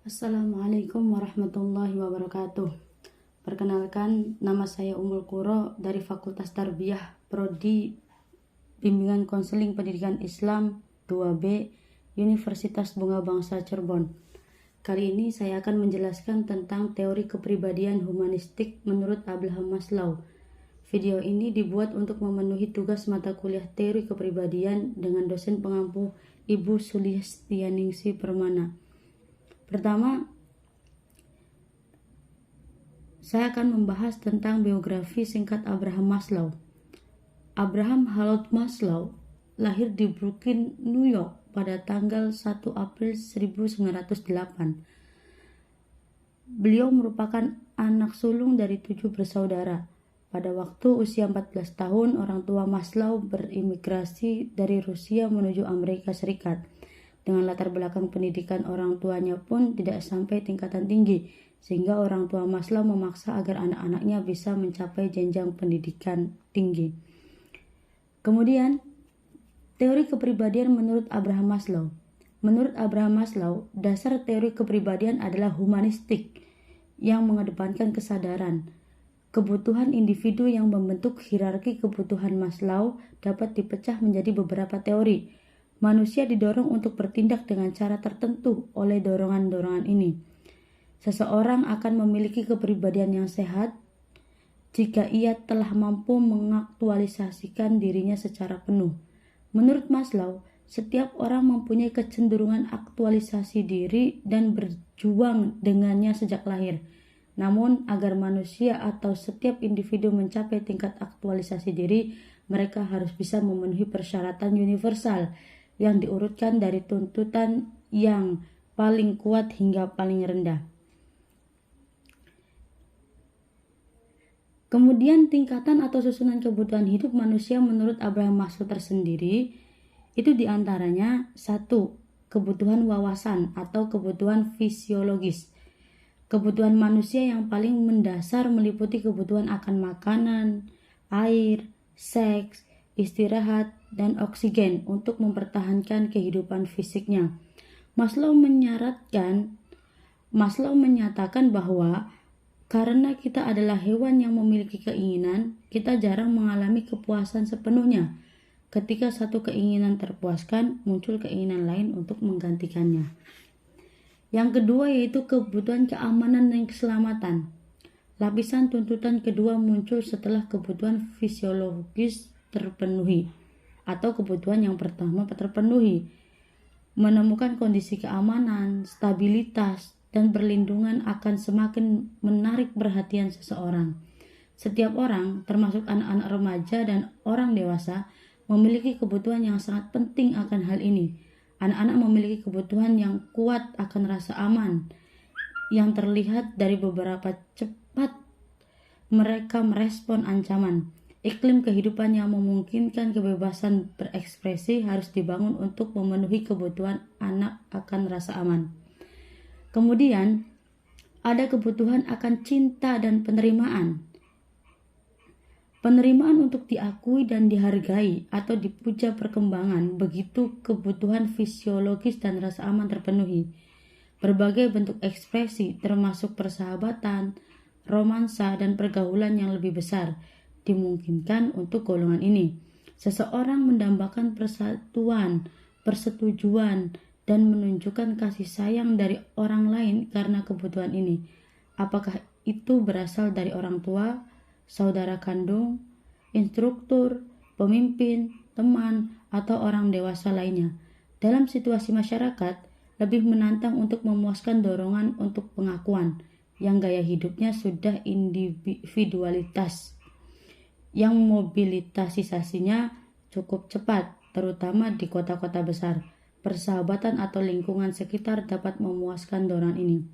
Assalamualaikum warahmatullahi wabarakatuh. Perkenalkan, nama saya Ummul Qura dari Fakultas Tarbiyah Prodi Bimbingan Konseling Pendidikan Islam 2B Universitas Bunga Bangsa Cirebon. Kali ini saya akan menjelaskan tentang teori kepribadian humanistik menurut Abraham Maslow. Video ini dibuat untuk memenuhi tugas mata kuliah teori kepribadian dengan dosen pengampu Ibu Sulistianingsih Permana. Pertama, saya akan membahas tentang biografi singkat Abraham Maslow. Abraham Harold Maslow lahir di Brooklyn, New York pada tanggal 1 April 1908. Beliau merupakan anak sulung dari 7 bersaudara. Pada waktu usia 14 tahun, orang tua Maslow berimigrasi dari Rusia menuju Amerika Serikat. Dengan latar belakang pendidikan orang tuanya pun tidak sampai tingkatan tinggi, sehingga orang tua Maslow memaksa agar anak-anaknya bisa mencapai jenjang pendidikan tinggi. Kemudian, teori kepribadian menurut Abraham Maslow. Menurut Abraham Maslow, dasar teori kepribadian adalah humanistik yang mengedepankan kesadaran. Kebutuhan individu yang membentuk hierarki kebutuhan Maslow dapat dipecah menjadi beberapa teori. Manusia didorong untuk bertindak dengan cara tertentu oleh dorongan-dorongan ini. Seseorang akan memiliki kepribadian yang sehat jika ia telah mampu mengaktualisasikan dirinya secara penuh. Menurut Maslow, setiap orang mempunyai kecenderungan aktualisasi diri dan berjuang dengannya sejak lahir. Namun, agar manusia atau setiap individu mencapai tingkat aktualisasi diri, mereka harus bisa memenuhi persyaratan universal yang diurutkan dari tuntutan yang paling kuat hingga paling rendah. Kemudian tingkatan atau susunan kebutuhan hidup manusia menurut Abraham Maslow tersendiri itu diantaranya 1. Kebutuhan wawasan atau kebutuhan fisiologis. Kebutuhan manusia yang paling mendasar meliputi kebutuhan akan makanan, air, seks, istirahat, dan oksigen untuk mempertahankan kehidupan fisiknya. Maslow menyatakan bahwa karena kita adalah hewan yang memiliki keinginan, kita jarang mengalami kepuasan sepenuhnya. Ketika satu keinginan terpuaskan, muncul keinginan lain untuk menggantikannya. Yang kedua yaitu kebutuhan keamanan dan keselamatan. Lapisan tuntutan kedua muncul setelah kebutuhan fisiologis terpenuhi atau kebutuhan yang pertama terpenuhi. Menemukan kondisi keamanan, stabilitas, dan perlindungan akan semakin menarik perhatian seseorang. Setiap orang, termasuk anak-anak remaja dan orang dewasa, memiliki kebutuhan yang sangat penting akan hal ini. Anak-anak memiliki kebutuhan yang kuat akan rasa aman, yang terlihat dari beberapa cepat mereka merespon ancaman. Iklim kehidupan yang memungkinkan kebebasan berekspresi harus dibangun untuk memenuhi kebutuhan anak akan rasa aman. Kemudian, ada kebutuhan akan cinta dan penerimaan. Penerimaan untuk diakui dan dihargai atau dipuja perkembangan, begitu kebutuhan fisiologis dan rasa aman terpenuhi. Berbagai bentuk ekspresi, termasuk persahabatan, romansa, dan pergaulan yang lebih besar, dimungkinkan untuk golongan ini. Seseorang mendambakan persatuan, persetujuan, dan menunjukkan kasih sayang dari orang lain karena kebutuhan ini. Apakah itu berasal dari orang tua, saudara kandung, instruktur, pemimpin, teman, atau orang dewasa lainnya. Dalam situasi masyarakat, lebih menantang untuk memuaskan dorongan untuk pengakuan, yang gaya hidupnya sudah individualitas, yang mobilitasasinya cukup cepat, terutama di kota-kota besar. Persahabatan atau lingkungan sekitar dapat memuaskan dorongan ini.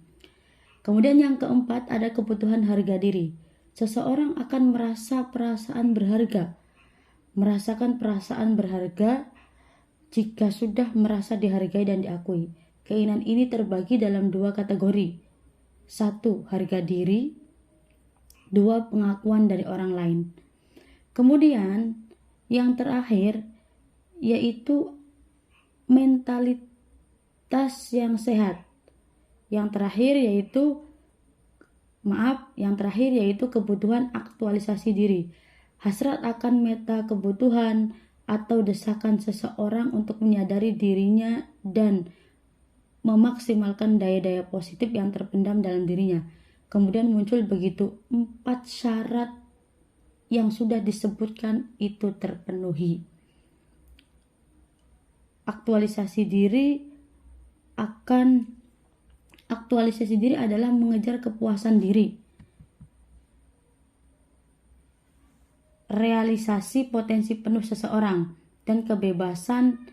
Kemudian yang keempat, ada kebutuhan harga diri. Seseorang akan merasakan perasaan berharga jika sudah merasa dihargai dan diakui. Keinginan ini terbagi dalam 2 kategori. 1. Harga diri. 2. Pengakuan dari orang lain. Kemudian yang terakhir yaitu mentalitas yang sehat. Yang terakhir yaitu kebutuhan aktualisasi diri. Hasrat akan meta kebutuhan atau desakan seseorang untuk menyadari dirinya dan memaksimalkan daya-daya positif yang terpendam dalam dirinya. Kemudian muncul begitu 4 syarat yang sudah disebutkan itu terpenuhi. Aktualisasi diri adalah mengejar kepuasan diri, realisasi potensi penuh seseorang, dan kebebasan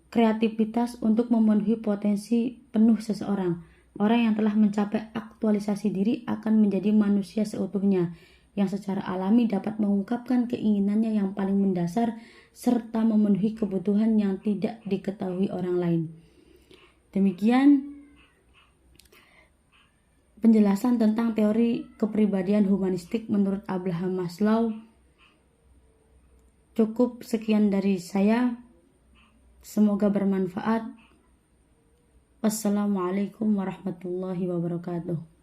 kreativitas untuk memenuhi potensi penuh seseorang. Orang yang telah mencapai aktualisasi diri akan menjadi manusia seutuhnya, yang secara alami dapat mengungkapkan keinginannya yang paling mendasar serta memenuhi kebutuhan yang tidak diketahui orang lain. Demikian penjelasan tentang teori kepribadian humanistik menurut Abraham Maslow. Cukup sekian dari saya. Semoga bermanfaat. Wassalamualaikum warahmatullahi wabarakatuh.